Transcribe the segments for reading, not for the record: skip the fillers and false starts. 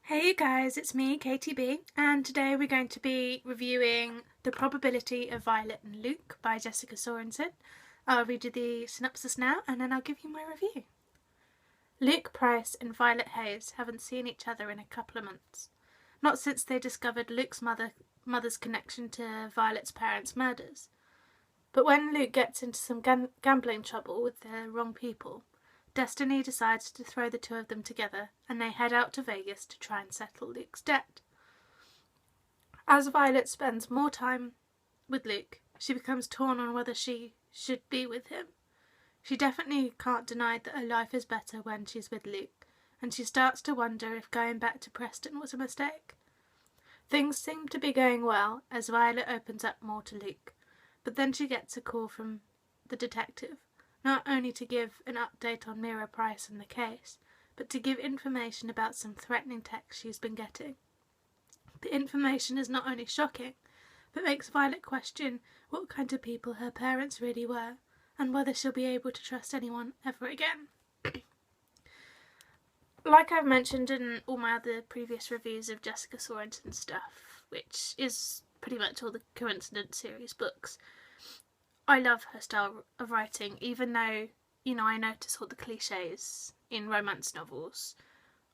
Hey you guys, it's me, KTB, and today we're going to be reviewing The Probability of Violet and Luke by Jessica Sorensen. I'll read you the synopsis now and then I'll give you my review. Luke Price and Violet Hayes haven't seen each other in a couple of months. Not since they discovered Luke's mother's connection to Violet's parents' murders. But when Luke gets into some gambling trouble with the wrong people, Destiny decides to throw the two of them together, and they head out to Vegas to try and settle Luke's debt. As Violet spends more time with Luke, she becomes torn on whether she should be with him. She definitely can't deny that her life is better when she's with Luke, and she starts to wonder if going back to Preston was a mistake. Things seem to be going well as Violet opens up more to Luke, but then she gets a call from the detective, not only to give an update on Mira Price and the case, but to give information about some threatening texts she's been getting. The information is not only shocking, but makes Violet question what kind of people her parents really were, and whether she'll be able to trust anyone ever again. Like I've mentioned in all my other previous reviews of Jessica Sorensen stuff, which is pretty much all the Coincidence series books, I love her style of writing, even though, I notice all the cliches in romance novels.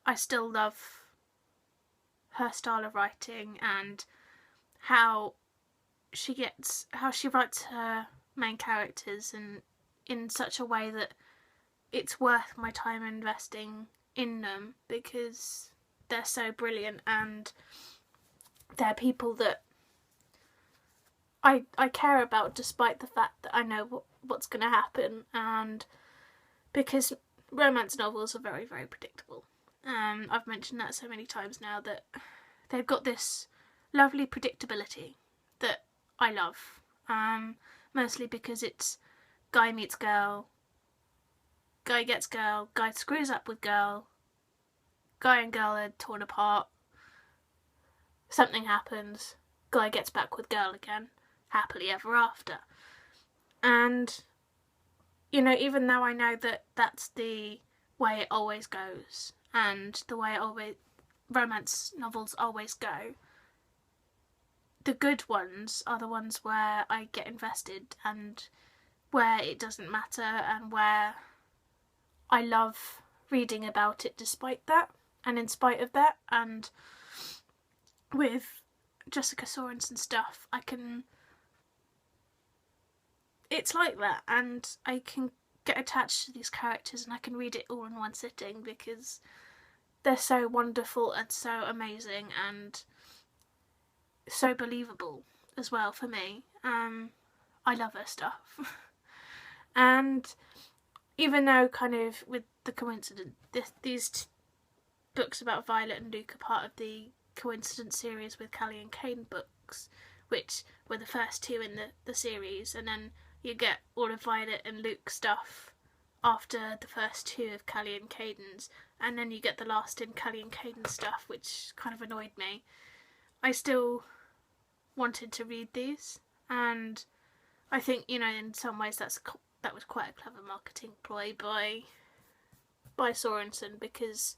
I still love her style of writing and how she writes her main characters and in such a way that it's worth my time investing in them, because they're so brilliant and they're people that I care about, despite the fact that I know what's going to happen, and because romance novels are very, very predictable. I've mentioned that so many times now, that they've got this lovely predictability that I love, mostly because it's guy meets girl, guy gets girl, guy screws up with girl, guy and girl are torn apart, something happens, guy gets back with girl again, happily ever after. And even though I know that that's the way it always goes, and the way romance novels always go, the good ones are the ones where I get invested, and where it doesn't matter, and where I love reading about it despite that and in spite of that. And with Jessica Sorensen stuff, it's like that, and I can get attached to these characters and I can read it all in one sitting because they're so wonderful and so amazing and so believable as well for me. I love her stuff. And even though kind of with the Coincidence, these books about Violet and Luke are part of the Coincidence series with Callie and Cain books, which were the first two in the series, and then you get all of Violet and Luke stuff after the first two of Callie and Caden's, and then you get the last in Callie and Caden stuff, which kind of annoyed me. I still wanted to read these, and I think, in some ways that was quite a clever marketing ploy by Sorensen, because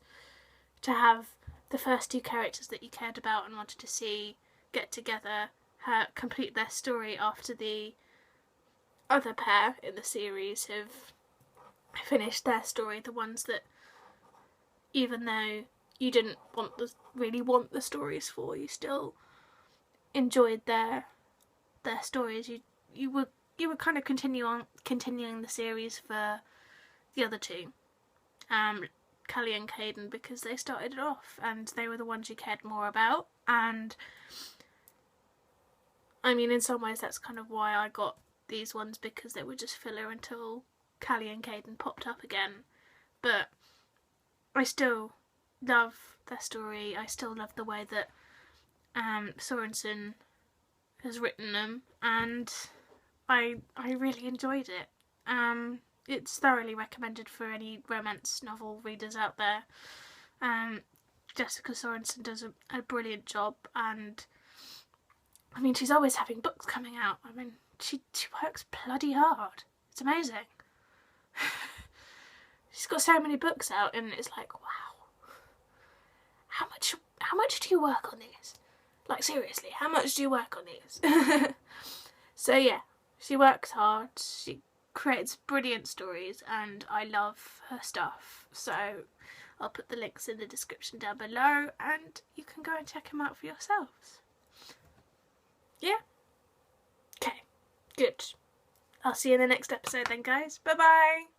to have the first two characters that you cared about and wanted to see get together, complete their story after the other pair in the series have finished their story, the ones that, even though you didn't really want the stories for, you still enjoyed their stories. You were kind of continuing the series for the other two, Callie and Caden, because they started it off and they were the ones you cared more about. And I mean, in some ways that's kind of why I got these ones, because they were just filler until Callie and Caden popped up again. But I still love their story. I still love the way that Sorensen has written them, and I really enjoyed it. It's thoroughly recommended for any romance novel readers out there. Jessica Sorensen does a brilliant job, and I mean, she's always having books coming out. I mean, she works bloody hard. It's amazing. She's got so many books out, and it's like, wow, how much much do you work on these? Like, seriously, how much do you work on these? So yeah, she works hard, she creates brilliant stories, and I love her stuff. So I'll put the links in the description down below, and you can go and check them out for yourselves. Yeah? Okay, good. I'll see you in the next episode then, guys. Bye bye!